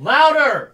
Louder!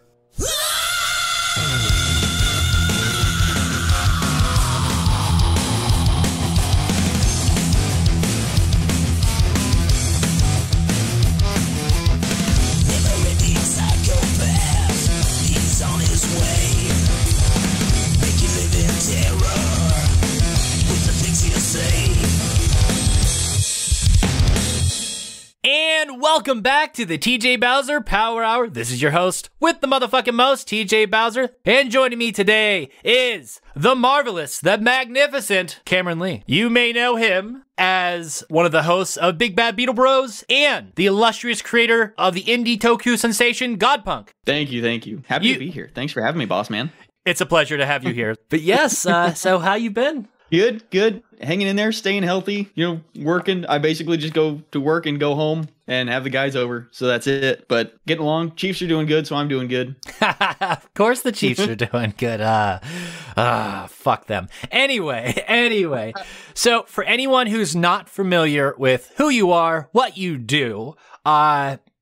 And welcome back to the TJ Bowser Power Hour. This is your host with the motherfucking most, TJ Bowser. And joining me today is the marvelous, the magnificent Cameron Lee. You may know him as one of the hosts of Big Bad Beetle Bros and the illustrious creator of the indie toku sensation Godpunk. Thank you. Happy to be here. Thanks for having me, boss man. It's a pleasure to have you here. But yes, so how you been? Good. Hanging in there, staying healthy, working. I basically just go to work and go home and have the guys over. So that's it. But getting along. Chiefs are doing good, so I'm doing good. Of course the Chiefs are doing good. Fuck them. Anyway. So for anyone who's not familiar with who you are, what you do,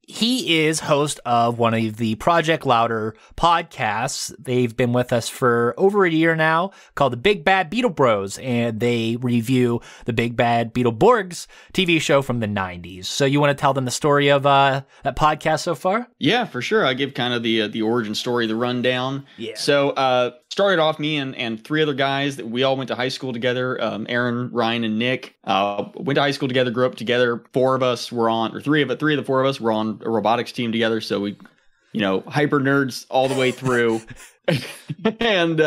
he is host of one of the Project Louder podcasts. They've been with us for over a year now, called the Big Bad Beetle Bros, and they review the Big Bad Beetleborgs TV show from the 90s. So you want to tell them the story of that podcast so far? Yeah, for sure. I'll give kind of the origin story, the rundown. Yeah. So started off me and three other guys that we all went to high school together. Aaron, Ryan, and Nick went to high school together, grew up together. Three of the four of us were on a robotics team together. So we, hyper nerds all the way through. And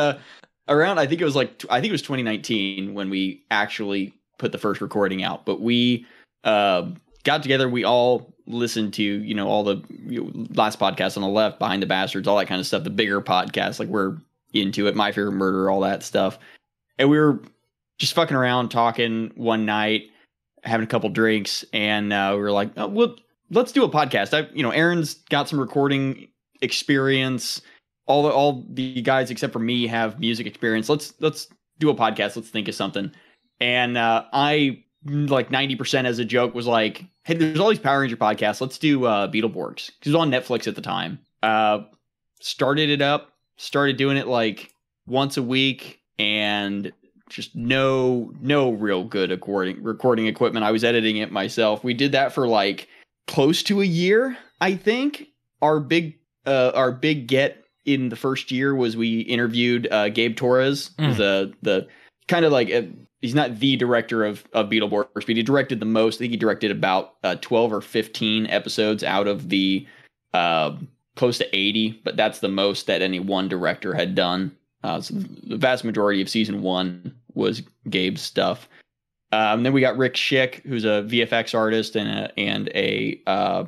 around, I think it was 2019 when we actually put the first recording out. But we got together. We all listened to, all the last podcast on the left, Behind the Bastards, all that kind of stuff. The bigger podcasts, like we're into it, My Favorite Murder, all that stuff. And we were just fucking around talking one night, having a couple drinks, and we were like, oh, well, let's do a podcast. Aaron's got some recording experience. All the guys except for me have music experience. Let's do a podcast. Let's think of something. And I, like 90% as a joke, was like, hey, there's all these Power Ranger podcasts. Let's do Beetleborgs, because it was on Netflix at the time. Started it up. Started doing it like once a week, and just no real good recording equipment. I was editing it myself. We did that for like close to a year, I think. Our big get in the first year was we interviewed Gabe Torres, the kind of like he's not the director of Beetleborgs, but he directed the most. I think he directed about 12 or 15 episodes out of the close to 80, but that's the most that any one director had done. So the vast majority of season 1 was Gabe's stuff. And then we got Rick Schick, who's a VFX artist and a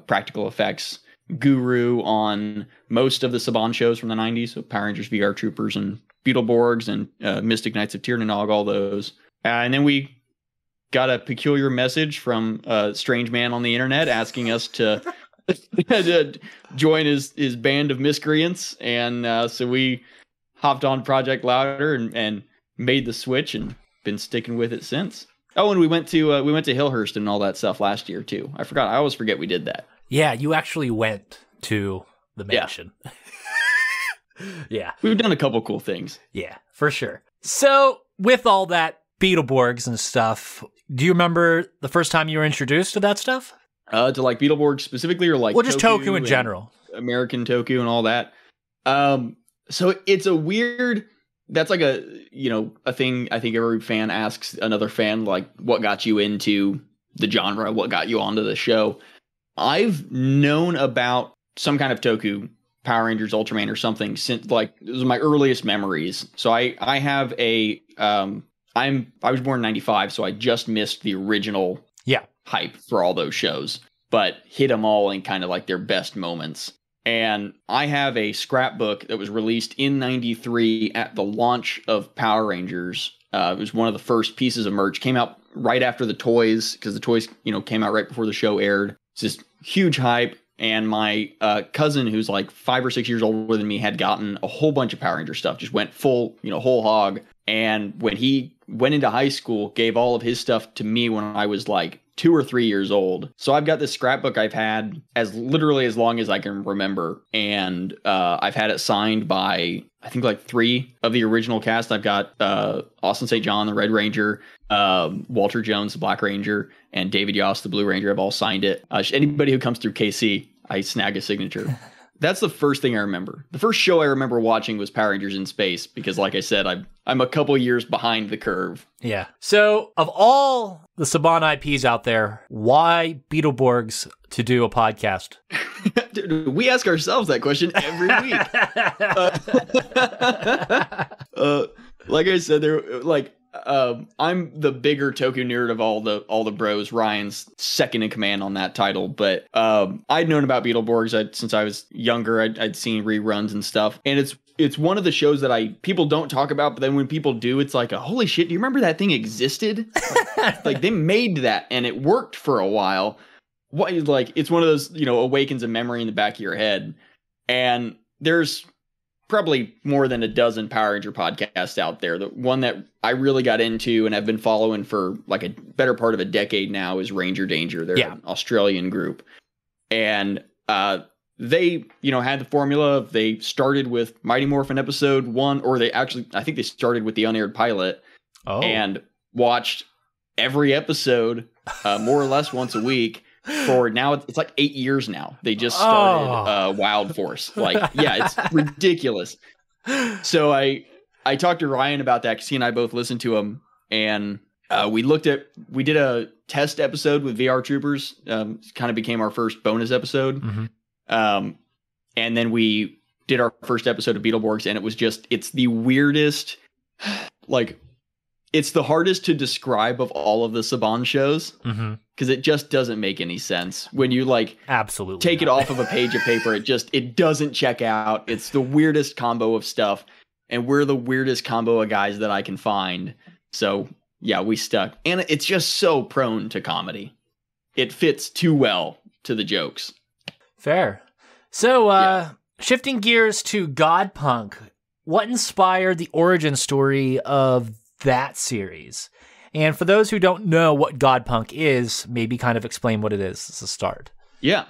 practical effects guru on most of the Saban shows from the 90s. So Power Rangers, VR Troopers, and Beetleborgs, and Mystic Knights of Tir-na-nog, all those. And then we got a peculiar message from a strange man on the internet asking us to join his band of miscreants, and so we hopped on Project Louder and made the switch, and been sticking with it since. Oh, and we went to Hillhurst and all that stuff last year too. I forgot. I always forget we did that. Yeah, you actually went to the mansion. Yeah. We've done a couple cool things. Yeah, for sure. So with all that Beetleborgs and stuff, do you remember the first time you were introduced to that stuff? To like Beetleborgs specifically, or like just Toku in general, American Toku and all that. So it's a weird. That's like a thing. I think every fan asks another fan, like, what got you into the genre? What got you onto the show? I've known about some kind of Toku, Power Rangers, Ultraman, or something since like it was my earliest memories. So I have a I was born in 95, so I just missed the original hype for all those shows, but hit them all in kind of like their best moments. And I have a scrapbook that was released in 93 at the launch of Power Rangers. It was one of the first pieces of merch. Came out right after the toys, because the toys, came out right before the show aired. It's this huge hype. And my cousin, who's like 5 or 6 years older than me, had gotten a whole bunch of Power Ranger stuff. Just went full, whole hog. And when he went into high school, gave all of his stuff to me when I was like 2 or 3 years old. So I've got this scrapbook I've had as literally as long as I can remember. And I've had it signed by, I think, like 3 of the original cast. I've got Austin St. John, the Red Ranger, Walter Jones, the Black Ranger, and David Yost, the Blue Ranger, have all signed it. Anybody who comes through KC, I snag a signature. That's the first thing I remember. The first show I remember watching was Power Rangers in Space because, like I said, I'm a couple years behind the curve. Yeah. So, of all the Saban IPs out there, why Beetleborgs to do a podcast? Dude, we ask ourselves that question every week. Like I said, I'm the bigger Toku nerd of all the bros. Ryan's second in command on that title, but I'd known about Beetleborgs since I was younger. I'd seen reruns and stuff, and it's one of the shows that people don't talk about, but then when people do, it's like, holy shit, do you remember that thing existed? Like they made that and it worked for a while. It's one of those, awakens a memory in the back of your head. And there's probably more than a dozen Power Ranger podcasts out there. The one that I really got into and have been following for like a better part of a decade now is Ranger Danger. They're an Australian group. And they, had the formula. They started with Mighty Morphin episode 1, or I think they started with the unaired pilot and watched every episode more or less once a week. For now, it's like 8 years now. They just started Wild Force. It's ridiculous. So I talked to Ryan about that because he and I both listened to him, and we did a test episode with VR Troopers. Kind of became our first bonus episode. Mm-hmm. And then we did our first episode of Beetleborgs, and it's the weirdest, it's the hardest to describe of all of the Saban shows. Mm-hmm. Because it just doesn't make any sense when you absolutely take it off of a page of paper. It doesn't check out. It's the weirdest combo of stuff, and we're the weirdest combo of guys that I can find. So yeah, we stuck, and it's just so prone to comedy. It fits too well to the jokes. Fair. So shifting gears to Godpunk, what inspired the origin story of that series? And for those who don't know what Godpunk is, maybe kind of explain what it is as a start. Yeah.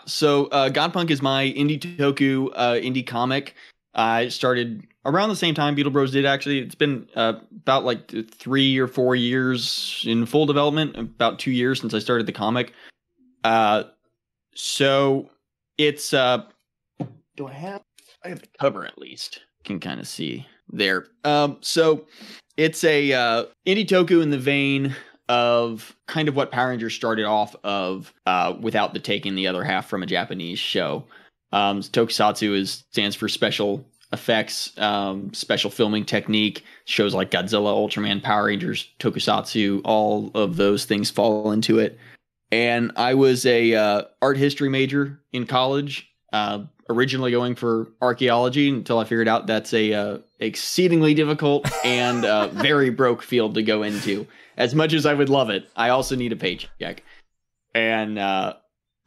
So Godpunk is my indie toku indie comic. I started around the same time Beetle Bros did, actually. It's been about 3 or 4 years in full development, about 2 years since I started the comic. So it's... do I have the cover at least? Can kind of see there. So... It's a indie toku in the vein of kind of what Power Rangers started off of without the taking the other half from a Japanese show. Tokusatsu stands for special effects, special filming technique. Shows like Godzilla, Ultraman, Power Rangers, Tokusatsu, all of those things fall into it. And I was a art history major in college, originally going for archaeology until I figured out that's a exceedingly difficult and very broke field to go into. As much as I would love it, I also need a paycheck. And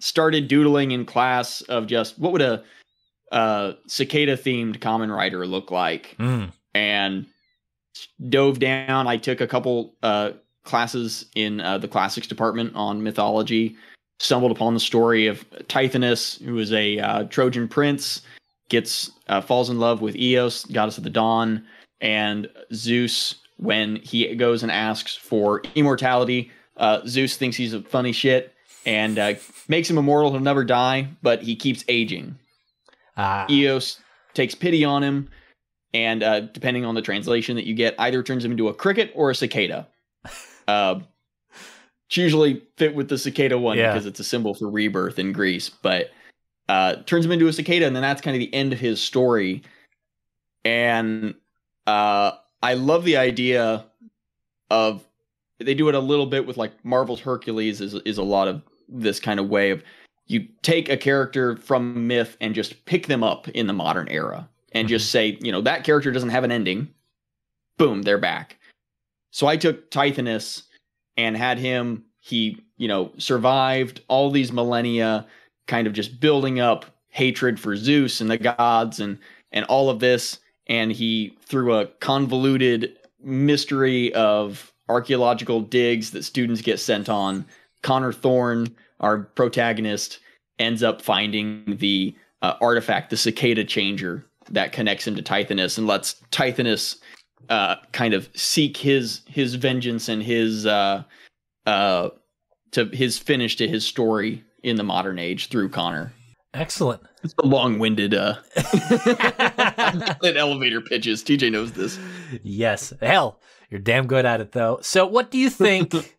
started doodling in class of just what would a cicada-themed Kamen Rider look like. And dove down. I took a couple classes in the classics department on mythology. Stumbled upon the story of Tithonus, who is a Trojan prince, falls in love with Eos, goddess of the dawn, and Zeus. When he goes and asks for immortality, Zeus thinks he's a funny shit and makes him immortal. He'll never die, but he keeps aging. Eos takes pity on him, and depending on the translation that you get, either turns him into a cricket or a cicada. It's usually fit with the cicada one because it's a symbol for rebirth in Greece, but turns him into a cicada, and then that's kind of the end of his story. And I love the idea of, they do it a little bit with Marvel's Hercules is a lot of this kind of way of, you take a character from myth and just pick them up in the modern era and just say, that character doesn't have an ending. Boom, they're back. So I took Tithonus and had him, he survived all these millennia, kind of just building up hatred for Zeus and the gods and all of this. And he, through a convoluted mystery of archaeological digs that students get sent on. Connor Thorne, our protagonist, ends up finding the artifact, the Cicada Changer, that connects him to Tithonus and lets Tithonus kind of seek his vengeance and his finish to his story in the modern age through Connor. Excellent. It's a long-winded an elevator pitches. TJ knows this. Yes. Hell, you're damn good at it, though. So what do you think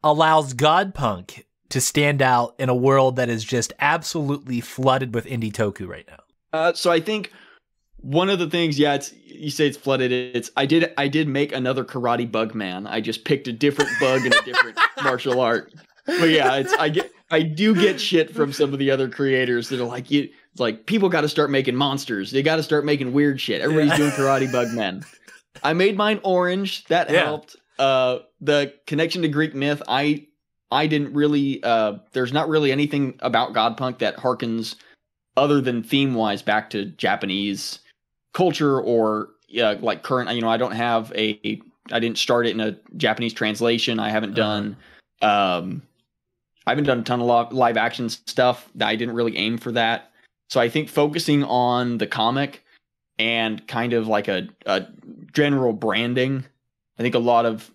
allows Godpunk to stand out in a world that is just absolutely flooded with indie toku right now? So I think one of the things, you say it's flooded. I did make another Karate Bug Man. I just picked a different bug and a different martial art. But yeah, I do get shit from some of the other creators that are like, people got to start making monsters. They got to start making weird shit. Everybody's doing Karate Bug Men. I made mine orange. That helped. The connection to Greek myth, I didn't really. There's not really anything about Godpunk that harkens, other than theme wise, back to Japanese culture or like current. I don't have I didn't start it in a Japanese translation. I haven't done. I haven't done a ton of live action stuff. I didn't really aim for that. So I think focusing on the comic and kind of like a general branding, I think a lot of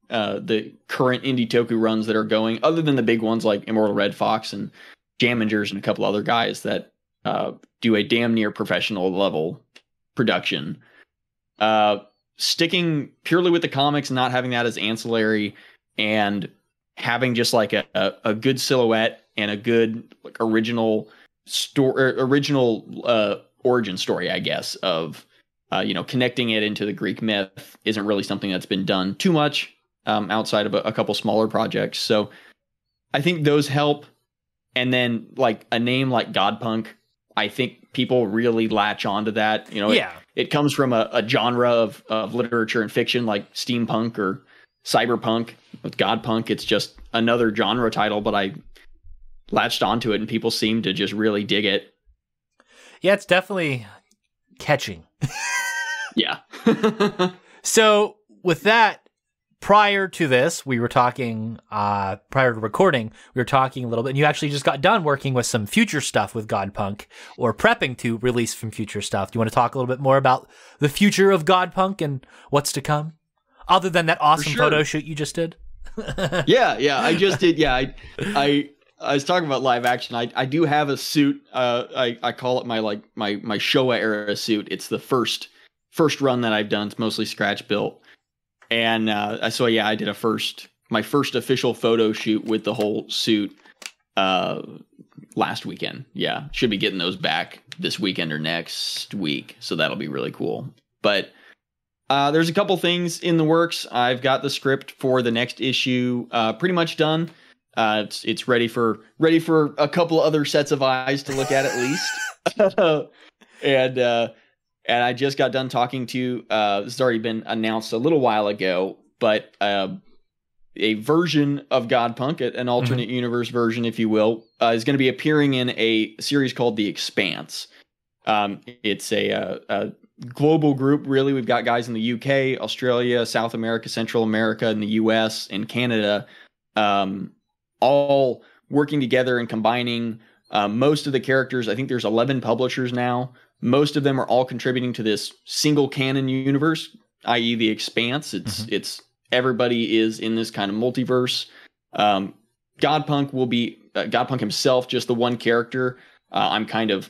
the current indie toku runs that are going, other than the big ones like Immortal Red Fox and Jamingers and a couple other guys that do a damn near professional level production, sticking purely with the comics, not having that as ancillary, and having just like a good silhouette and a good like original story, origin story, I guess, of connecting it into the Greek myth isn't really something that's been done too much outside of a couple smaller projects. So I think those help. And then like a name like Godpunk, I think people really latch onto that. It comes from a genre of literature and fiction like steampunk or cyberpunk. With Godpunk, it's just another genre title, but I latched onto it and people seem to just really dig it. Yeah, it's definitely catching. Yeah. So with that, prior to this, we were talking, prior to recording, we were talking a little bit, and you actually just got done working with some future stuff with Godpunk, or prepping to release some future stuff. Do you want to talk a little bit more about the future of Godpunk and what's to come? Other than that awesome photo shoot you just did? Yeah, I just did. Yeah, I was talking about live action. I do have a suit. I call it my Showa era suit. It's the first run that I've done. It's mostly scratch built. And I did my first official photo shoot with the whole suit last weekend. Yeah, should be getting those back this weekend or next week. So that'll be really cool. But there's a couple things in the works. I've got the script for the next issue pretty much done. It's ready for a couple other sets of eyes to look at least. And I just got done talking to, this has already been announced a little while ago, but a version of Godpunk, an alternate universe version, if you will, is going to be appearing in a series called The Expanse. It's a global group, really. We've got guys in the UK, Australia, South America, Central America, and the US and Canada, all working together and combining most of the characters. I think there's 11 publishers now. Most of them are all contributing to this single canon universe, i.e. The Expanse. It's everybody is in this kind of multiverse. Godpunk will be Godpunk himself, just the one character. I'm kind of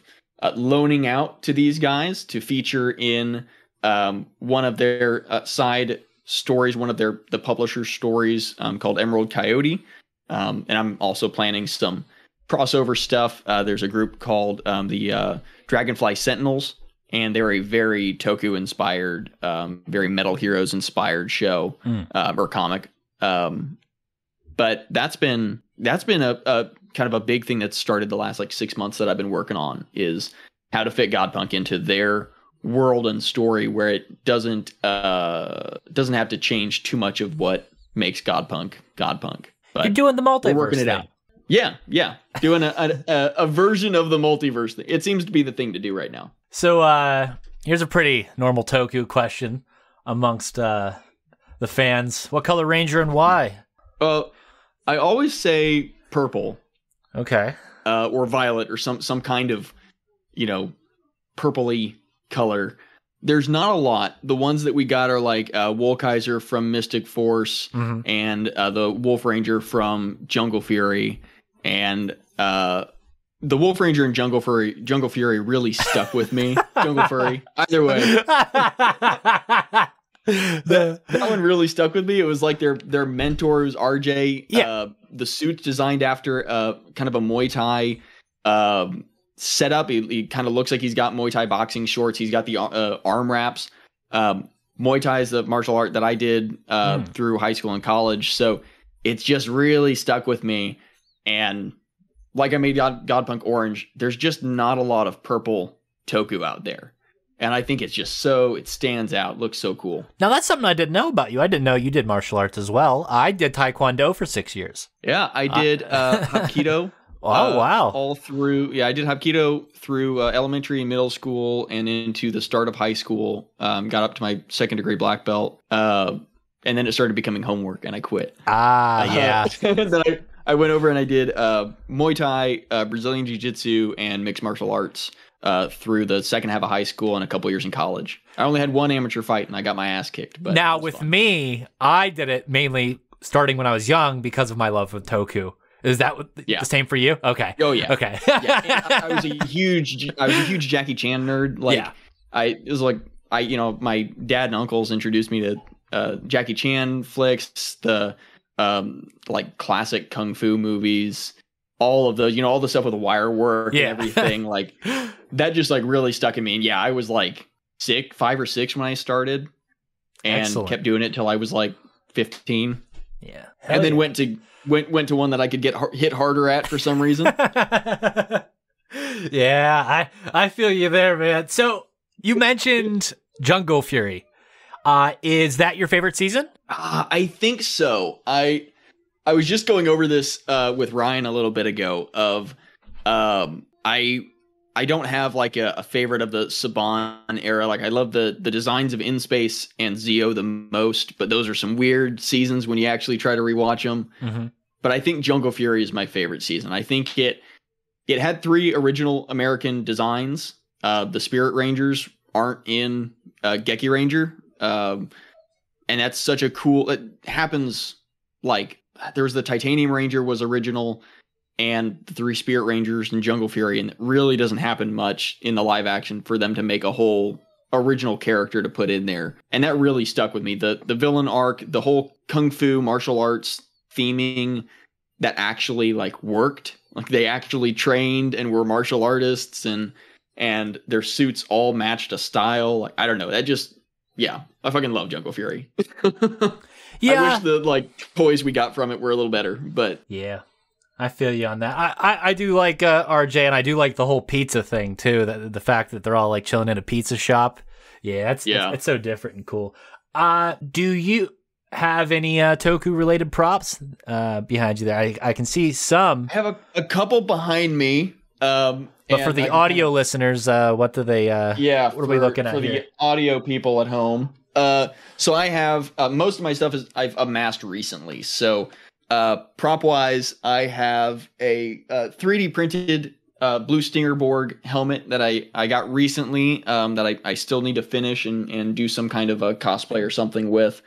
loaning out to these guys to feature in one of their side stories, one of the publisher's stories called Emerald Coyote. And I'm also planning some crossover stuff. There's a group called the Dragonfly Sentinels, and they're a very Toku inspired, very Metal Heroes inspired show or comic. But that's been a kind of a big thing that started the last 6 months that I've been working on, is how to fit Godpunk into their world and story where it doesn't have to change too much of what makes Godpunk. But you're doing the multiverse. We're working it out. Yeah. Doing a version of the multiverse thing. It seems to be the thing to do right now. So here's a pretty normal Toku question amongst the the fans. What color Ranger and why? I always say purple. Okay. Or violet or some kind of, purpley color. There's not a lot. The ones that we got are like Wolkaiser from Mystic Force and the Wolf Ranger from Jungle Fury. And the Wolf Ranger and Jungle Fury really stuck with me. Jungle Fury. Either way. That one really stuck with me. It was like their mentor was RJ. Yeah. The suit's designed after kind of a Muay Thai setup. He kind of looks like he's got Muay Thai boxing shorts. He's got the arm wraps. Muay Thai is the martial art that I did through high school and college. So it's just really stuck with me. And like I made Godpunk orange, there's just not a lot of purple Toku out there. And I think it's just it stands out, looks so cool. Now, that's something I didn't know about you. I didn't know you did martial arts as well. I did Taekwondo for 6 years. Yeah, I did Hapkido. Oh, wow. All through, I did Hapkido through elementary and middle school and into the start of high school. Got up to my second degree black belt. And then it started becoming homework and I quit. Yeah. Then I went over and I did Muay Thai, Brazilian Jiu-Jitsu, and mixed martial arts through the second half of high school and a couple years in college. I only had one amateur fight and I got my ass kicked. But now with me, I did it mainly starting when I was young because of my love with Toku. Is that the same for you? Okay. Oh yeah. Okay. I was a huge Jackie Chan nerd. My dad and uncles introduced me to Jackie Chan flicks, the like classic kung fu movies, all of the all the stuff with the wire work and everything. Like that just like really stuck in me. And I was like 5 or 6 when I started, and kept doing it till I was like 15. Yeah. And then went to one that I could get hit harder at for some reason. Yeah, I feel you there, man. So you mentioned Jungle Fury. Is that your favorite season? I think so. I was just going over this with Ryan a little bit ago. I don't have like a favorite of the Saban era. Like I love the designs of In Space and Zeo the most, but those are some weird seasons when you actually try to rewatch them. Mm-hmm. But I think Jungle Fury is my favorite season. I think it had 3 original American designs. The Spirit Rangers aren't in Geki Ranger. And that's such a cool, it happens like there was the Titanium Ranger was original and the 3 Spirit Rangers and Jungle Fury. And it really doesn't happen much in the live action for them to make a whole original character to put in there. And that really stuck with me. The villain arc, the whole Kung Fu martial arts theming that actually like worked. Like they actually trained and were martial artists and their suits all matched a style. Like, I don't know. That just, I fucking love Jungle Fury. Yeah. I wish the toys we got from it were a little better, but yeah, I feel you on that. I do like RJ, and I do like the whole pizza thing too. The fact that they're all like chilling in a pizza shop. Yeah, it's so different and cool. Do you have any Toku related props behind you there? I can see some. I have a couple behind me. But for the audio listeners, what do they? What are we looking at for here? The audio people at home? So I have most of my stuff I've amassed recently. So prop wise, I have a 3D printed Blue Stinger Borg helmet that I got recently that I still need to finish and do some kind of a cosplay or something with.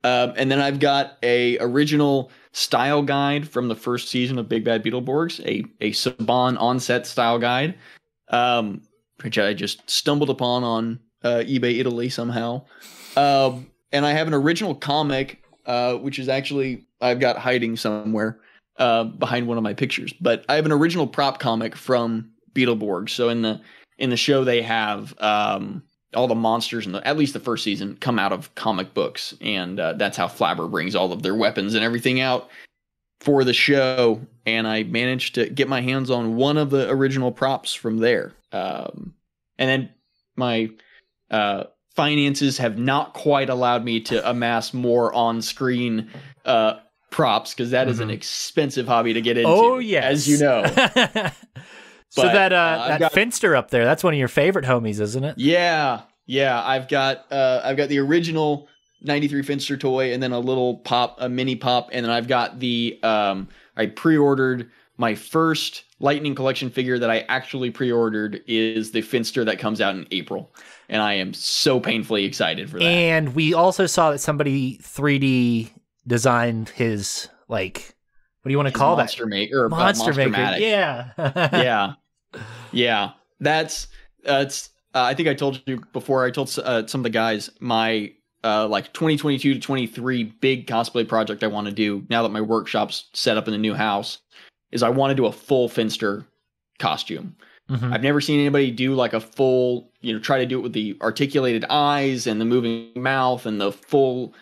And then I've got a original style guide from the first season of Big Bad Beetleborgs, a Saban on-set style guide, which I just stumbled upon on eBay Italy somehow. And I have an original comic, which is actually I've got hiding somewhere behind one of my pictures. But I have an original prop comic from Beetleborg. So in the show they have all the monsters in at least the first season come out of comic books, and that's how Flabber brings all of their weapons and everything out for the show. And I managed to get my hands on one of the original props from there. And then my finances have not quite allowed me to amass more on-screen props, because that is an expensive hobby to get into. Oh, yes. As you know. So that Finster up there, that's one of your favorite homies, isn't it? Yeah. I've got the original 93 Finster toy, and then a mini pop, and then I've got the I pre-ordered my first Lightning Collection figure that I actually pre-ordered is the Finster that comes out in April, and I am so painfully excited for that. And we also saw that somebody 3D designed his, like, what do you want to call Monster that? Maker, Monster Maker. Matic. Yeah. Yeah. That's I think I told you before. I told some of the guys my like 2022 to 23 big cosplay project I want to do now that my workshop's set up in the new house is I want to do a full Finster costume. Mm-hmm. I've never seen anybody do like a full, try to do it with the articulated eyes and the moving mouth and the full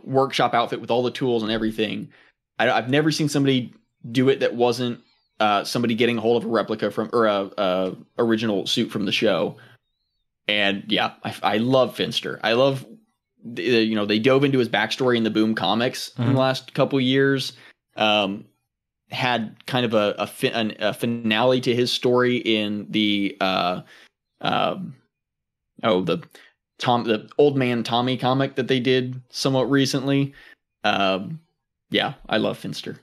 workshop outfit with all the tools and everything. I've never seen somebody do it that wasn't somebody getting a hold of a replica from or a original suit from the show. And yeah, I love Finster. I love they dove into his backstory in the Boom comics in the last couple years. Had kind of a finale to his story in the the Old Man Tommy comic that they did somewhat recently. Yeah, I love Finster.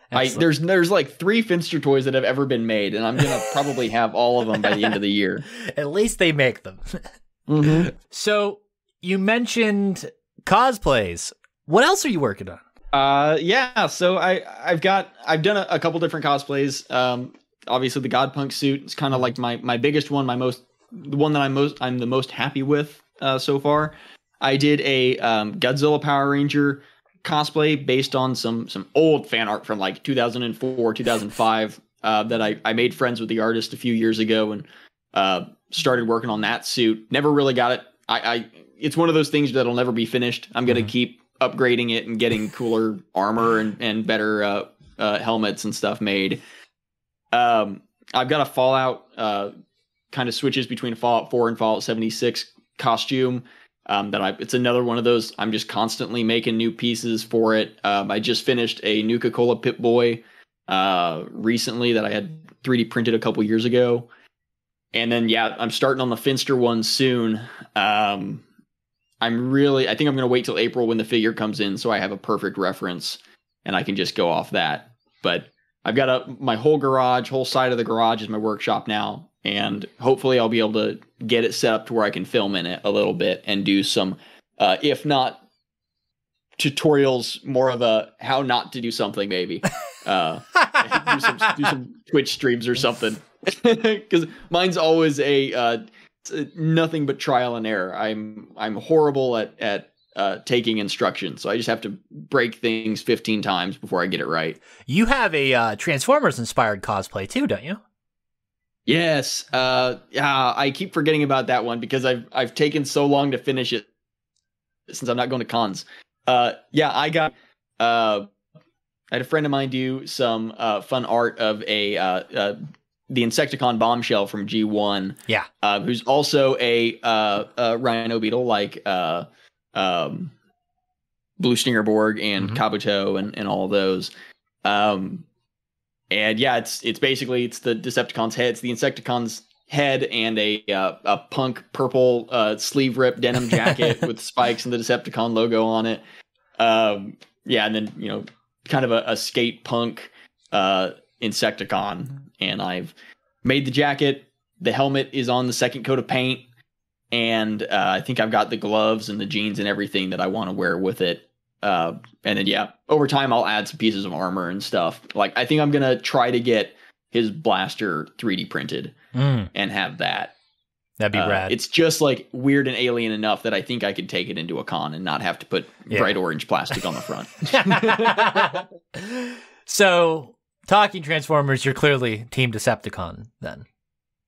There's like 3 Finster toys that have ever been made, and I'm gonna probably have all of them by the end of the year. At least they make them. Mm-hmm. So you mentioned cosplays. What else are you working on? Yeah. So I've done a couple different cosplays. Obviously the Godpunk suit is kind of like my biggest one, the one that I'm the most happy with so far. I did a Godzilla Power Ranger cosplay based on some old fan art from like 2004, 2005 that I made friends with the artist a few years ago and started working on that suit. Never really got it. It's one of those things that'll never be finished. I'm gonna keep upgrading it and getting cooler armor and better helmets and stuff made. I've got a Fallout kind of switches between Fallout 4 and Fallout 76 costume. It's another one of those. I'm just constantly making new pieces for it. I just finished a Nuka-Cola Pip-Boy recently that I had 3D printed a couple years ago. And then, yeah, I'm starting on the Finster one soon. I think I'm going to wait till April when the figure comes in so I have a perfect reference and I can just go off that. But I've got my whole side of the garage is my workshop now. And hopefully I'll be able to get it set up to where I can film in it a little bit and do some, if not tutorials, more of a how not to do something maybe. Do some Twitch streams or something. Because mine's always nothing but trial and error. I'm horrible at taking instructions, so I just have to break things 15 times before I get it right. You have a Transformers inspired cosplay too, don't you? Yes. I keep forgetting about that one because I've taken so long to finish it since I'm not going to cons. I had a friend of mine do some fun art of the Insecticon Bombshell from G1. Yeah. Who's also a Rhino Beetle like Blue Stinger Borg and Kabuto and all of those. And yeah, it's basically the Decepticon's head. It's the Insecticon's head and a punk purple sleeve rip denim jacket with spikes and the Decepticon logo on it. And then kind of a skate punk Insecticon. And I've made the jacket. The helmet is on the second coat of paint. And I think I've got the gloves and the jeans and everything that I want to wear with it. And then, over time, I'll add some pieces of armor and stuff. Like, I think I'm going to try to get his blaster 3D printed and have that. That'd be rad. It's just like weird and alien enough that I think I could take it into a con and not have to put bright orange plastic on the front. So, talking Transformers, you're clearly Team Decepticon then.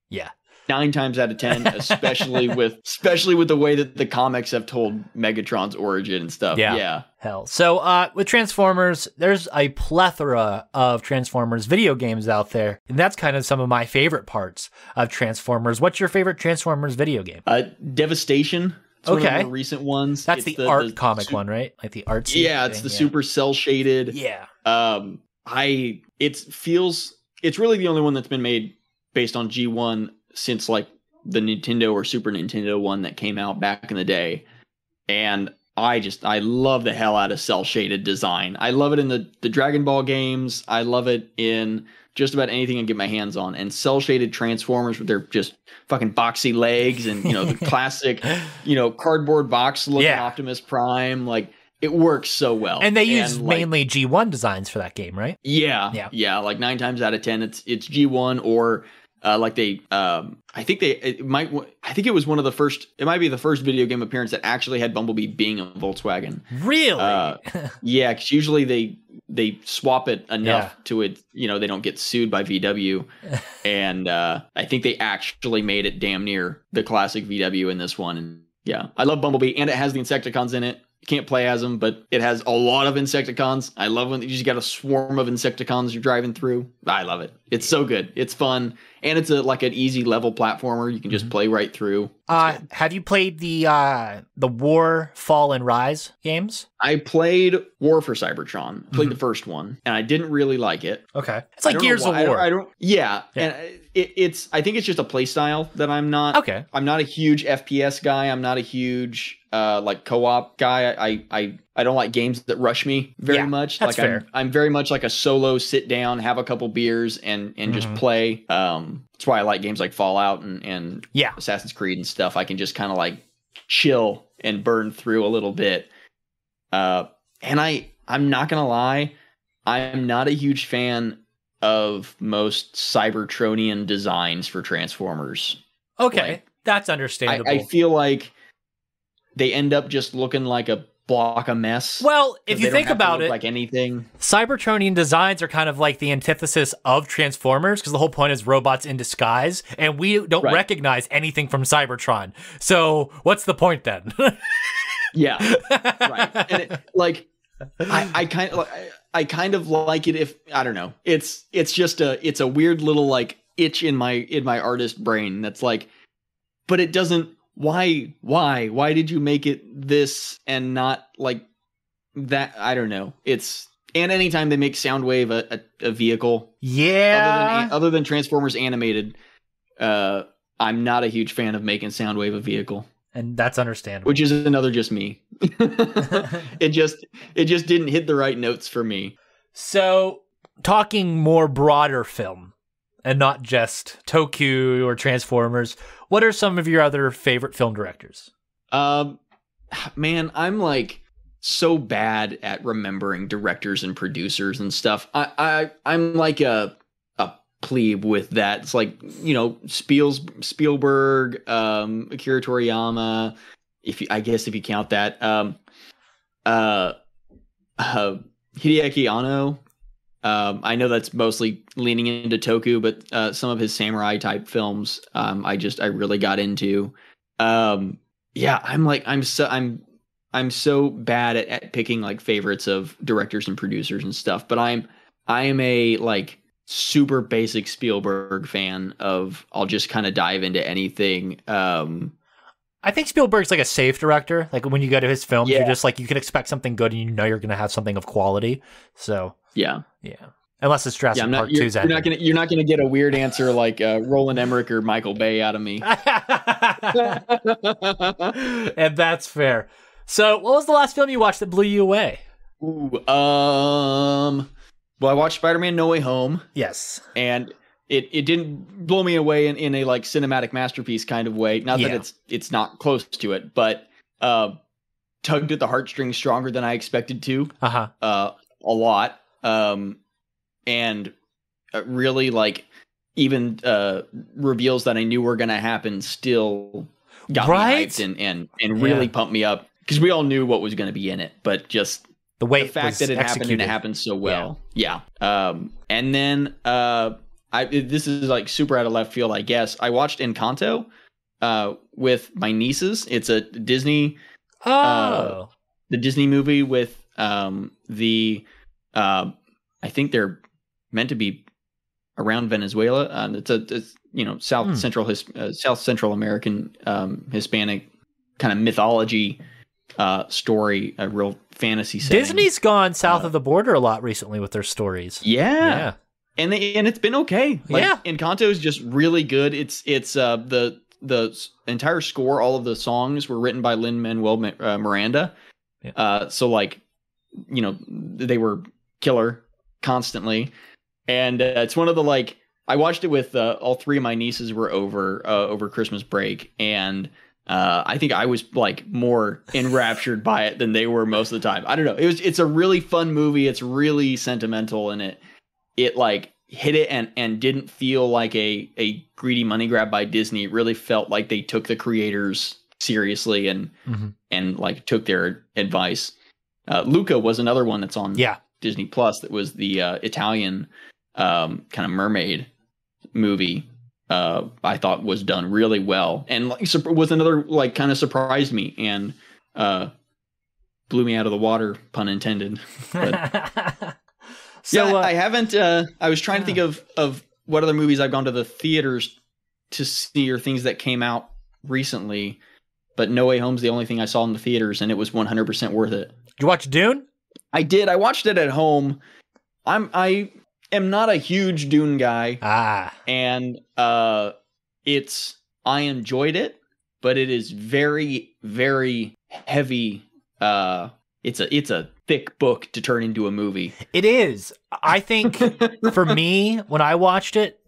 Yeah. 9 times out of 10, especially with the way that the comics have told Megatron's origin and stuff. Yeah. Hell. So with Transformers, there's a plethora of Transformers video games out there. And that's kind of some of my favorite parts of Transformers. What's your favorite Transformers video game? Devastation. It's one of the more recent ones. That's the art comic one, right? Like the art. Yeah, it's the super cell shaded. Yeah. It's really the only one that's been made based on G1 since like the Nintendo or Super Nintendo one that came out back in the day. And I love the hell out of cell shaded design. I love it in the Dragon Ball games. I love it in just about anything I can get my hands on. And cell shaded Transformers with their just fucking boxy legs and, you know, the classic, you know, cardboard box looking Optimus Prime. Like, it works so well. And they use mainly G1 designs for that game, right? Yeah. Like 9 times out of 10, it's G1 or like they, I think it was one of the first, it might be the first video game appearance that actually had Bumblebee being a Volkswagen. Really? Yeah, because usually they swap it enough to it, you know, they don't get sued by VW. And I think they actually made it damn near the classic VW in this one. And yeah, I love Bumblebee, and it has the Insecticons in it. You can't play as them, but it has a lot of Insecticons. I love when you just got a swarm of Insecticons you're driving through. I love it. It's so good. It's fun. And it's like an easy level platformer. You can just play right through. Have you played the War, Fall, and Rise games? I played War for Cybertron. I played the first one, and I didn't really like it. Okay. It's like Gears of War. Yeah. And I think it's just a play style that I'm not. Okay. I'm not a huge FPS guy. I'm not a huge like co-op guy. I don't like games that rush me very much. That's like fair. I'm very much like a solo sit down, have a couple beers and just play. That's why I like games like Fallout and Assassin's Creed and stuff. I can just kind of like chill and burn through a little bit. And I'm not gonna lie, I'm not a huge fan of most Cybertronian designs for Transformers. Okay, like, that's understandable. I feel like they end up just looking like a block of mess. Well, if you think about it, like anything, Cybertronian designs are kind of like the antithesis of Transformers, because the whole point is robots in disguise, and we don't recognize anything from Cybertron. So what's the point then? Yeah, right. And I kind of like it if I don't know. It's just a weird little like itch in my artist brain that's like, but it doesn't. Why did you make it this and not like that? I don't know. And anytime they make Soundwave a vehicle, other than Transformers Animated, I'm not a huge fan of making Soundwave a vehicle. And that's understandable. Which is another just me. It just didn't hit the right notes for me. So, talking more broader film and not just Tokyo or Transformers, what are some of your other favorite film directors? Man, I'm like so bad at remembering directors and producers and stuff. I'm like a plebe with that. It's like, you know, Spielberg, Akira Toriyama, if you count that, Hideaki Anno. I know that's mostly leaning into Toku, but some of his samurai type films, I really got into. Yeah, I'm so bad at picking like favorites of directors and producers and stuff, but I am a like super basic Spielberg fan of, I'll just kind of dive into anything. I think Spielberg's like a safe director. Like when you go to his films, you're just like, you can expect something good and you know you're going to have something of quality. So yeah. Unless it's Jurassic Park 2's ending. You're not gonna get a weird answer like Roland Emmerich or Michael Bay out of me. And that's fair. So what was the last film you watched that blew you away? Well, I watched Spider-Man No Way Home. Yes. And it didn't blow me away in a like cinematic masterpiece kind of way. Not that it's not close to it, but tugged at the heartstrings stronger than I expected to. A lot. And really like even reveals that I knew were going to happen still got me hyped and really pumped me up, because we all knew what was going to be in it, but just the fact that it happened and it happened so well. Yeah. And then this is like super out of left field, I guess. I watched Encanto with my nieces. It's a Disney the Disney movie with I think they're meant to be around Venezuela. It's South Central American Hispanic kind of mythology story, a real fantasy setting. Disney's gone south of the border a lot recently with their stories. Yeah. And it's been okay. Encanto is just really good. It's the entire score, all of the songs were written by Lin-Manuel Miranda, Yeah. So like, you know, they were killer constantly. And it's one of the, like, I watched it with all three of my nieces were over Christmas break, and I think I was like more enraptured by it than they were most of the time. I don't know. It's a really fun movie. It's really sentimental, and it like hit it and didn't feel like a greedy money grab by Disney. It really felt like they took the creators seriously and like took their advice. Luca was another one that's on Disney Plus. That was the Italian kind of mermaid movie. I thought was done really well, and like was another like kind of surprised me and blew me out of the water, pun intended. But, so yeah, I haven't. I was trying to think of what other movies I've gone to the theaters to see or things that came out recently, but No Way Home's the only thing I saw in the theaters, and it was 100% worth it. Did you watch Dune? I did. I watched it at home. I am not a huge Dune guy. And I enjoyed it, but it is very, very heavy. It's a thick book to turn into a movie. It is. I think for me, when I watched it,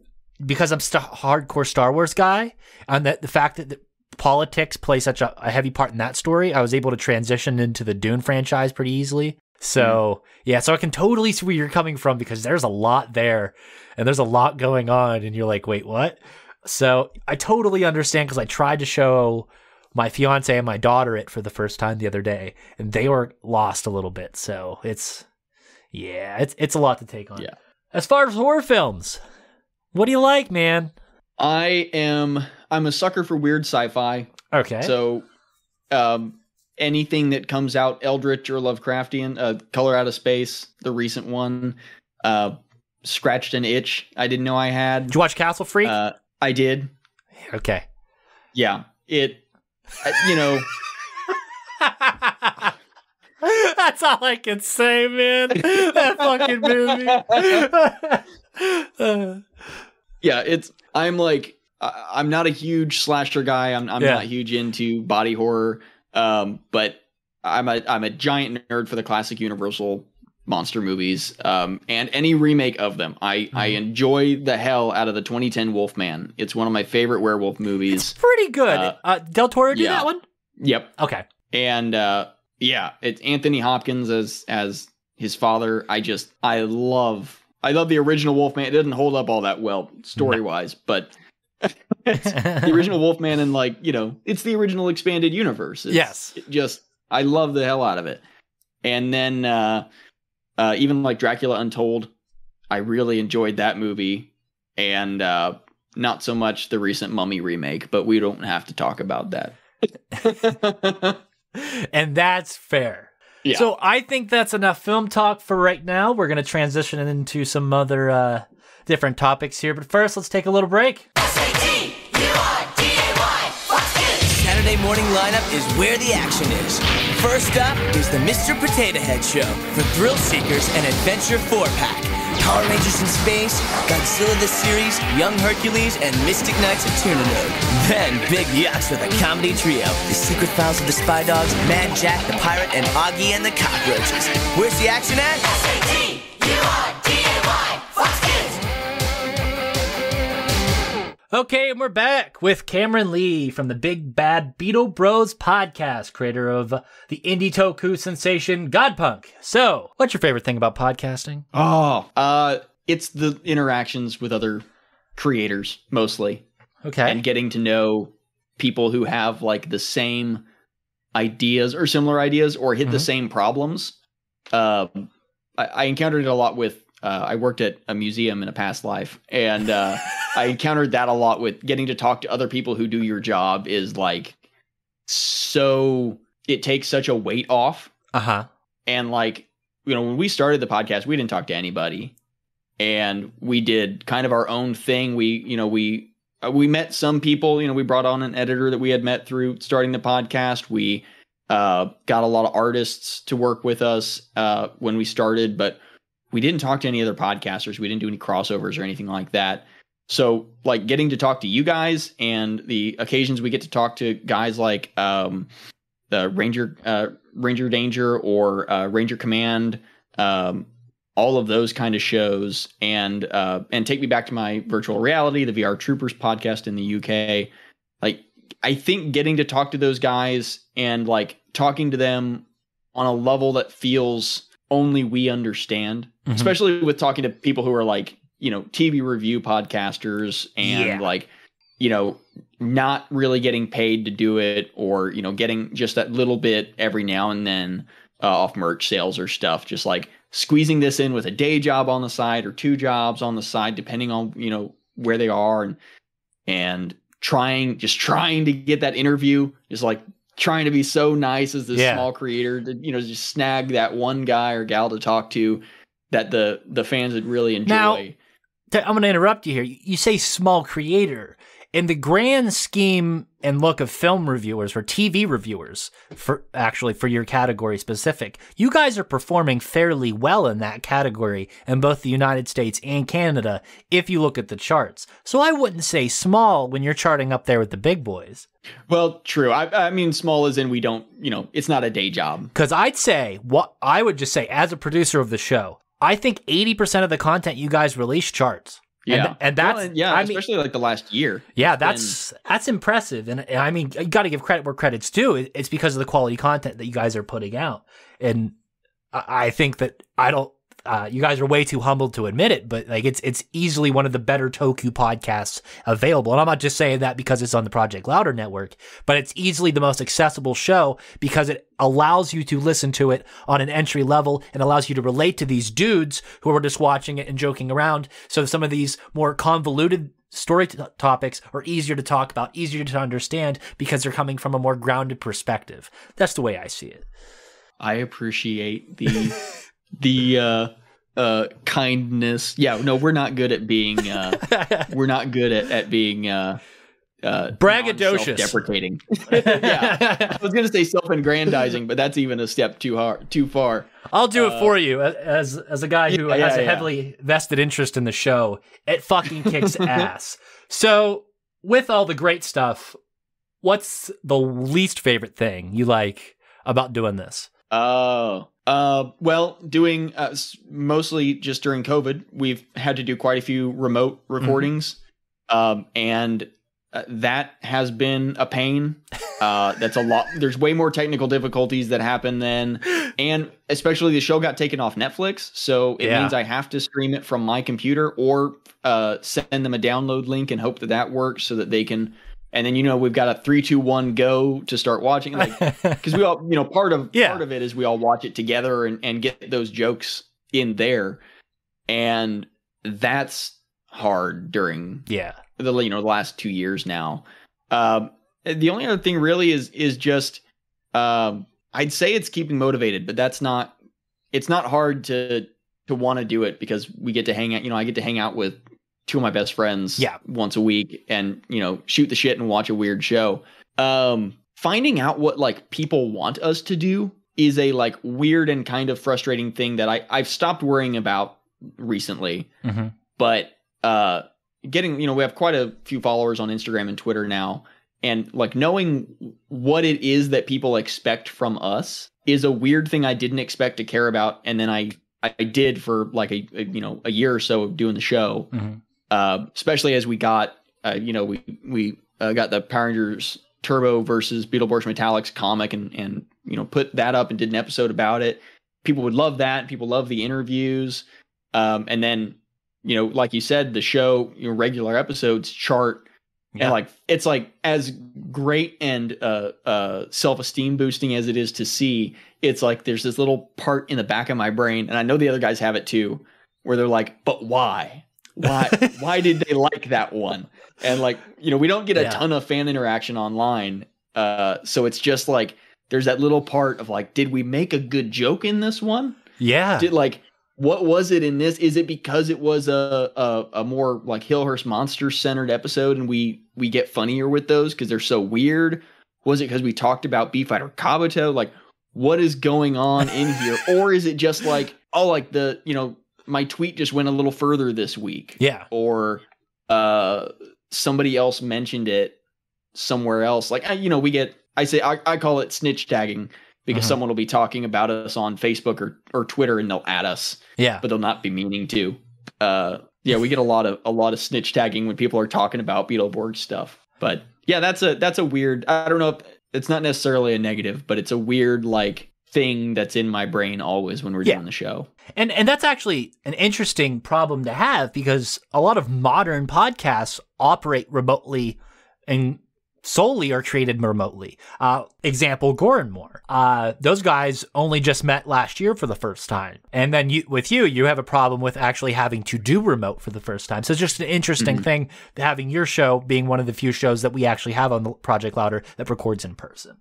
because I'm hardcore Star Wars guy, and the fact that politics play such a heavy part in that story, I was able to transition into the Dune franchise pretty easily. So so I can totally see where you're coming from, because there's a lot there and there's a lot going on and you're like, wait, what? So I totally understand, because I tried to show my fiance and my daughter it for the first time the other day, and they were lost a little bit. So it's a lot to take on. Yeah. As far as horror films, what do you like, man? I'm a sucker for weird sci-fi. Okay. So anything that comes out Eldritch or Lovecraftian, Color Out of Space, the recent one, scratched an itch I didn't know I had. Did you watch Castle Freak? I did. Okay. Yeah. You know. That's all I can say, man. That fucking movie. Yeah, I'm not a huge slasher guy. I'm not huge into body horror. But I'm a giant nerd for the classic Universal monster movies. And any remake of them. I enjoy the hell out of the 2010 Wolfman. It's one of my favorite werewolf movies. It's pretty good. Del Toro did that one? Yep. Okay. And it's Anthony Hopkins as his father. I love the original Wolfman. It doesn't hold up all that well story-wise, but the original Wolfman, and like, you know, it's the original expanded universe. I love the hell out of it. And then even like Dracula Untold, I really enjoyed that movie, and not so much the recent Mummy remake, but we don't have to talk about that. And that's fair. Yeah. So I think that's enough film talk for right now. We're going to transition into some other different topics here, but first let's take a little break. Saturday morning lineup is where the action is. First up is the Mr. Potato Head Show for thrill seekers and adventure 4-pack. Power Rangers in space, Godzilla the series, Young Hercules, and Mystic Knights of Toonanode. Then big yachts with a comedy trio: The Secret Files of the Spy Dogs, Mad Jack the Pirate, and Augie and the Cockroaches. Where's the action at? SATURDAY, Fox Kids. Okay, and we're back with Cameron Lee from the Big Bad Beetle Bros podcast, creator of the indie toku sensation Godpunk. So, what's your favorite thing about podcasting? It's the interactions with other creators, mostly. Okay. And getting to know people who have like the same ideas or similar ideas or hit the same problems. I encountered it a lot with I worked at a museum in a past life, and I encountered that a lot with getting to talk to other people who do your job. Is like, so it takes such a weight off. And like, you know, when we started the podcast, we didn't talk to anybody, and we did kind of our own thing. We met some people. You know, we brought on an editor that we had met through starting the podcast. We got a lot of artists to work with us when we started, but we didn't talk to any other podcasters. We didn't do any crossovers or anything like that. So like getting to talk to you guys, and the occasions we get to talk to guys like Ranger Danger or Ranger Command, all of those kind of shows, and take me back to my virtual reality, the VR Troopers podcast in the UK. Like, I think getting to talk to those guys and like talking to them on a level that feels only we understand, especially with talking to people who are like, TV review podcasters and like, not really getting paid to do it, or, getting just that little bit every now and then off merch sales or stuff, just like squeezing this in with a day job on the side or 2 jobs on the side, depending on, where they are, and trying to get that interview, just like trying to be so nice as this small creator to, just snag that one guy or gal to talk to that the fans would really enjoy. Now, I'm going to interrupt you here. You say small creator. In the grand scheme and look of film reviewers or TV reviewers, for your category specific, you guys are performing fairly well in that category in both the United States and Canada if you look at the charts. So I wouldn't say small when you're charting up there with the big boys. Well, true. I mean, small as in we don't, it's not a day job. Because I would just say, as a producer of the show, I think 80% of the content you guys release charts. Yeah, and that's especially like the last year. Yeah, that's impressive, and I mean, you got to give credit where credit's due. It's because of the quality content that you guys are putting out, and I think that you guys are way too humbled to admit it, but like it's easily one of the better Toku podcasts available. And I'm not just saying that because it's on the Project Louder network, but it's easily the most accessible show because it allows you to listen to it on an entry level and allows you to relate to these dudes who are just watching it and joking around. So some of these more convoluted story topics are easier to talk about, easier to understand because they're coming from a more grounded perspective. That's the way I see it. I appreciate the kindness. Yeah, no, we're not good at being we're not good at being braggadocious, self-deprecating. Yeah, I was gonna say self-aggrandizing, but that's even a step too far. I'll do it for you as a guy who has a heavily vested interest in the show. It fucking kicks ass. So with all the great stuff, what's the least favorite thing you like about doing this? Well, doing mostly just during COVID, we've had to do quite a few remote recordings, and that has been a pain. That's a lot. There's way more technical difficulties that happen then, and especially the show got taken off Netflix, so it means I have to stream it from my computer or send them a download link and hope that works so that they can. And then, we've got a 3, 2, 1 go to start watching, like, because we all, part of it is we all watch it together and get those jokes in there. And that's hard during the last 2 years now. The only other thing really is just, I'd say it's keeping motivated, but it's not hard to want to do it because we get to hang out, I get to hang out with 2 of my best friends once a week and, shoot the shit and watch a weird show. Finding out what like people want us to do is a like weird and kind of frustrating thing that I've stopped worrying about recently. But getting, we have quite a few followers on Instagram and Twitter now. And like knowing what it is that people expect from us is a weird thing I didn't expect to care about. And then I did for like a year or so of doing the show. Especially as we got, we got the Power Rangers Turbo versus Beetleborgs Metallics comic and put that up and did an episode about it. People would love that. People love the interviews. And then, like you said, the show, regular episodes chart. And like, it's like as great and self-esteem boosting as it is to see, it's like there's this little part in the back of my brain, and I know the other guys have it too, where they're like, but why? Why did they like that one? And like, we don't get a ton of fan interaction online. So it's just like, there's that little part of like, did we make a good joke in this one? Yeah. What was it in this? Is it because it was a more like Hillhurst monster centered episode and we get funnier with those because they're so weird? Was it because we talked about B-Fighter Kabuto? Like, what is going on in here? Or is it just like, oh, like my tweet just went a little further this week. Yeah. Or somebody else mentioned it somewhere else. Like, I call it snitch tagging, because someone will be talking about us on Facebook or Twitter, and they'll add us. Yeah. But they'll not be meaning to. Yeah, we get a lot of snitch tagging when people are talking about Beetleborg stuff. But yeah, that's a weird, I don't know if it's not necessarily a negative, but it's a weird like thing that's in my brain always when we're doing the show. And that's actually an interesting problem to have, because a lot of modern podcasts operate remotely and solely are created remotely. Example, Gore and More. Those guys only just met last year for the first time. And then you have a problem with actually having to do remote for the first time. So it's just an interesting thing, having your show being one of the few shows that we actually have on the Project Louder that records in person.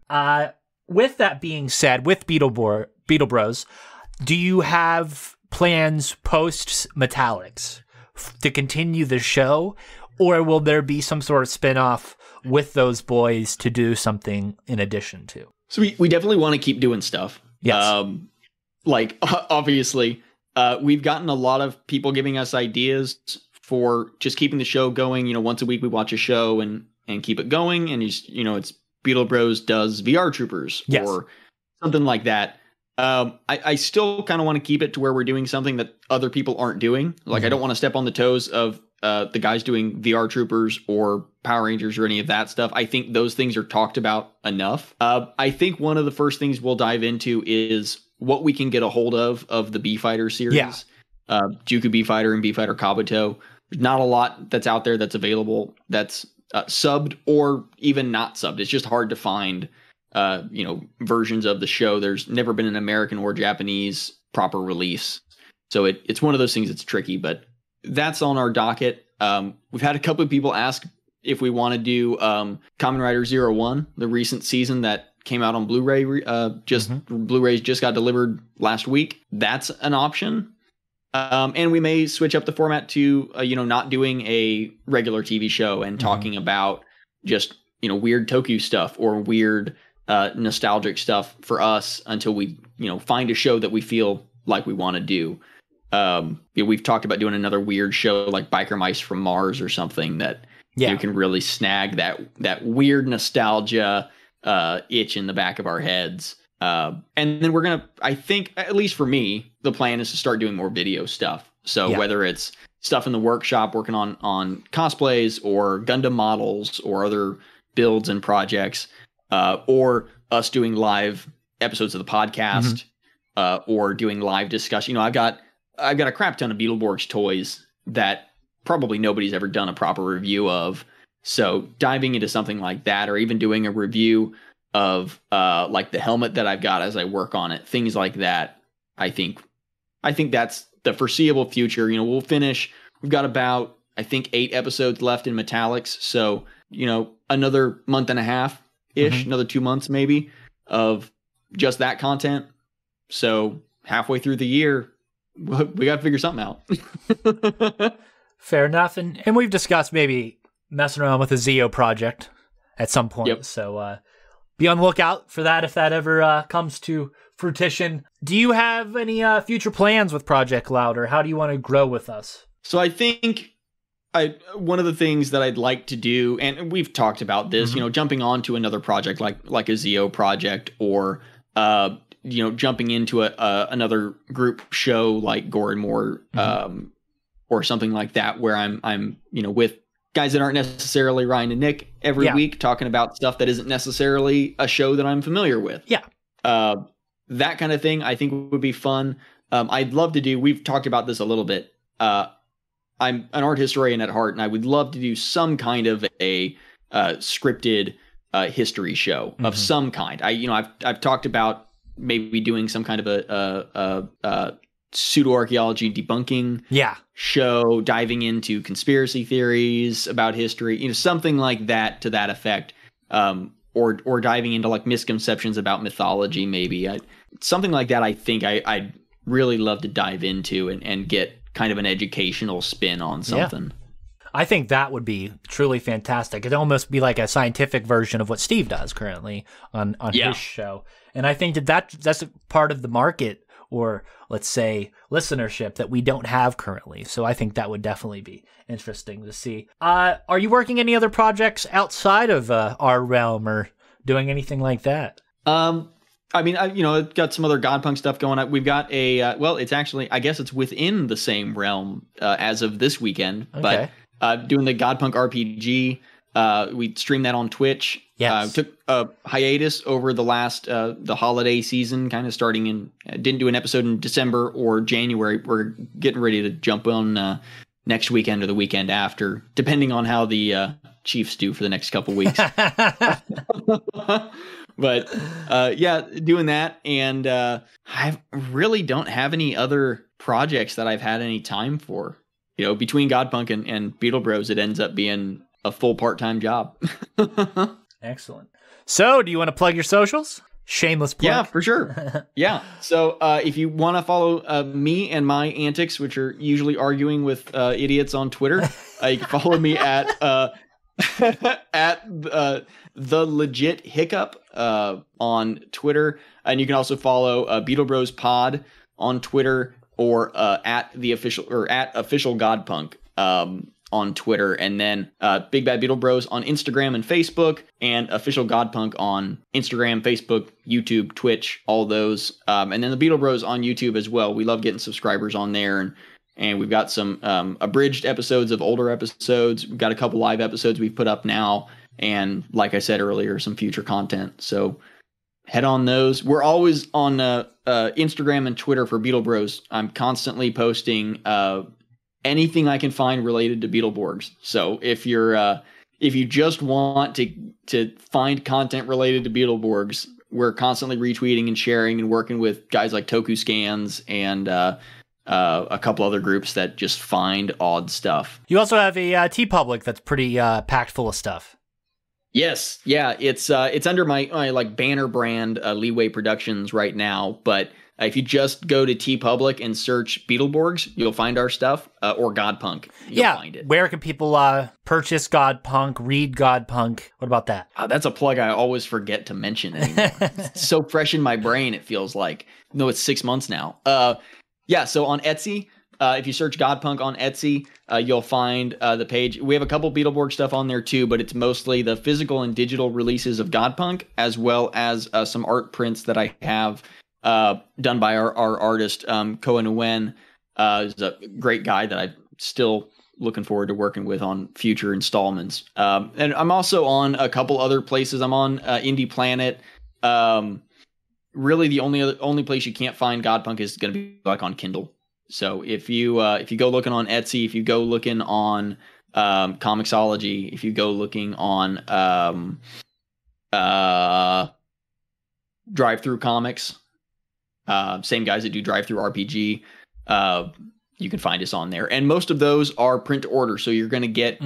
With that being said, with Beetle Bros, do you have plans post Metallics to continue the show? Or will there be some sort of spin-off with those boys to do something in addition to? So we definitely want to keep doing stuff. Yes. Like, obviously, we've gotten a lot of people giving us ideas for just keeping the show going. You know, once a week we watch a show and keep it going. And, it's Beetle Bros does VR Troopers or something like that. I still kind of want to keep it to where we're doing something that other people aren't doing. Like, I don't want to step on the toes of the guys doing VR Troopers or Power Rangers or any of that stuff. I think those things are talked about enough. I think one of the first things we'll dive into is what we can get a hold of the B-Fighter series. Yeah. Juku B-Fighter and B-Fighter Kabuto. There's not a lot that's out there that's available that's subbed or even not subbed. It's just hard to find versions of the show. There's never been an American or Japanese proper release. So it's one of those things that's tricky, but that's on our docket. We've had a couple of people ask if we want to do Kamen Rider 01, the recent season that came out on Blu-ray. Blu-rays just got delivered last week. That's an option. And we may switch up the format to, not doing a regular TV show and talking about just, weird Tokyo stuff or weird nostalgic stuff for us until we, find a show that we feel like we want to do. We've talked about doing another weird show like Biker Mice from Mars or something that you can really snag that weird nostalgia itch in the back of our heads. And then we're going to, I think, at least for me, the plan is to start doing more video stuff. So whether it's stuff in the workshop working on cosplays or Gundam models or other builds and projects, or us doing live episodes of the podcast, or doing live discussion. I've got a crap ton of Beetleborgs toys that probably nobody's ever done a proper review of. So diving into something like that, or even doing a review of like the helmet that I've got as I work on it, things like that. I think that's the foreseeable future. We'll finish. We've got about, I think, 8 episodes left in Metallics. So, another month and a half ish, another 2 months maybe of just that content. So halfway through the year, we got to figure something out. Fair enough. And we've discussed maybe messing around with a Zeo project at some point. Yep. So be on the lookout for that if that ever comes to fruition. Do you have any future plans with Project Louder? How do you want to grow with us? So I think one of the things that I'd like to do, and we've talked about this, jumping onto another project like a Zeo project, or jumping into another group show like Gore and More, or something like that, where I'm with guys that aren't necessarily Ryan and Nick every week, talking about stuff that isn't necessarily a show that I'm familiar with. Yeah. That kind of thing I think would be fun. I'd love to do, we've talked about this a little bit. I'm an art historian at heart, and I would love to do some kind of a scripted history show of some kind. I've talked about maybe doing some kind of a pseudo-archaeology debunking show, diving into conspiracy theories about history, something like that, to that effect, or diving into like misconceptions about mythology, maybe. Something like that I think I'd really love to dive into and get kind of an educational spin on something. Yeah. I think that would be truly fantastic. It'd almost be like a scientific version of what Steve does currently on his show. And I think that's a part of the market or let's say listenership that we don't have currently. So I think that would definitely be interesting to see. Are you working any other projects outside of our realm or doing anything like that? I mean, I've got some other Godpunk stuff going on. We've got it's actually, I guess it's within the same realm as of this weekend, Okay. But doing the Godpunk RPG, we streamed that on Twitch. Yes. Took a hiatus over the last, the holiday season, kind of starting didn't do an episode in December or January. We're getting ready to jump on next weekend or the weekend after, depending on how the Chiefs do for the next couple weeks. But doing that, and I really don't have any other projects that I've had any time for. Between Godpunk and Beetle Bros, it ends up being a full part-time job. Excellent. So, do you want to plug your socials? Shameless plug. Yeah, for sure. Yeah. So if you want to follow me and my antics, which are usually arguing with idiots on Twitter, you can follow me at the legit hiccup on Twitter, and you can also follow Beetle Bros Pod on Twitter, or at official Godpunk on Twitter, and then Big Bad Beetle Bros on Instagram and Facebook, and Official Godpunk on Instagram, Facebook, YouTube, Twitch, all those, and then the Beetle Bros on YouTube as well. We love getting subscribers on there, and we've got some abridged episodes of older episodes. We've got a couple live episodes we've put up now, and like I said earlier, some future content. So head on those. We're always on Instagram and Twitter for Beetle Bros. I'm constantly posting anything I can find related to Beetleborgs. So if you just want to find content related to Beetleborgs, we're constantly retweeting and sharing and working with guys like Toku Scans and a couple other groups that just find odd stuff. You also have a TeePublic that's pretty packed full of stuff. Yes, yeah, it's under my like banner brand, Leeway Productions right now. But if you just go to TeePublic and search Beetleborgs, you'll find our stuff, or Godpunk. You'll find it. Where can people purchase Godpunk, read Godpunk? What about that? That's a plug I always forget to mention anymore. It's so fresh in my brain, it feels like. No, it's 6 months now. So on Etsy, if you search Godpunk on Etsy, you'll find the page. We have a couple Beetleborg stuff on there too, but it's mostly the physical and digital releases of Godpunk, as well as some art prints that I have done by our artist, Koa Nguyen. Is a great guy that I'm still looking forward to working with on future installments. And I'm also on a couple other places. I'm on Indie Planet. Really, the only place you can't find Godpunk is going to be like on Kindle. So if you go looking on Etsy, if you go looking on Comixology, if you go looking on Drive-Thru Comics, same guys that do Drive-Thru RPG, you can find us on there. And most of those are print to order, so you're going to get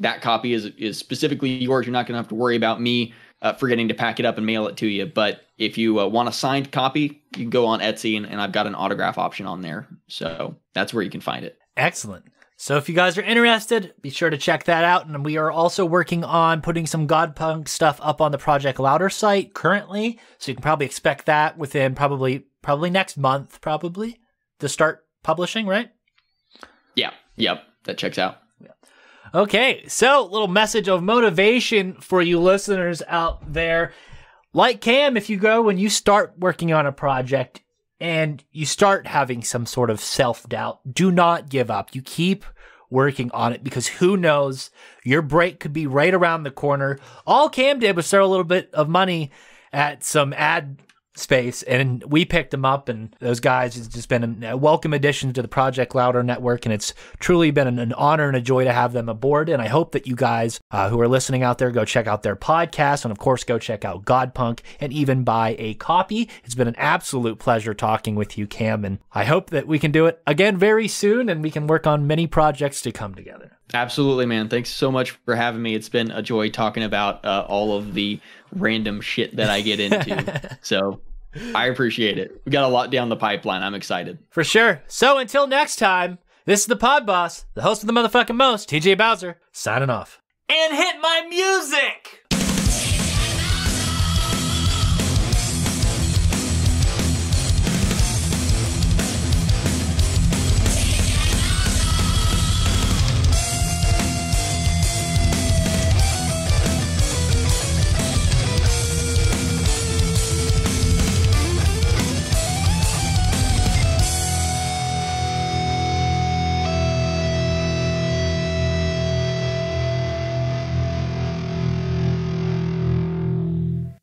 that copy is specifically yours. You're not going to have to worry about me forgetting to pack it up and mail it to you. But if you want a signed copy, you can go on Etsy, and I've got an autograph option on there. So that's where you can find it. Excellent. So if you guys are interested, be sure to check that out. And we are also working on putting some Godpunk stuff up on the Project Louder site currently. So you can probably expect that within probably next month, to start publishing, right? Yeah. Yep. That checks out. Okay, so little message of motivation for you listeners out there. Like Cam, if you go when you start working on a project and you start having some sort of self-doubt, do not give up. You keep working on it, because who knows, your break could be right around the corner. All Cam did was throw a little bit of money at some ad space, and we picked them up, and those guys has just been a welcome addition to the Project Louder network, and it's truly been an honor and a joy to have them aboard. And I hope that you guys who are listening out there go check out their podcast, and of course go check out Godpunk and even buy a copy. It's been an absolute pleasure talking with you, Cam, and I hope that we can do it again very soon, and we can work on many projects to come together. Absolutely, man. Thanks so much for having me. It's been a joy talking about all of the random shit that I get into. So I appreciate it. We got a lot down the pipeline. I'm excited. For sure. So until next time, this is the Pod Boss, the host of the motherfucking most, TJ Bowser, signing off. And hit my music!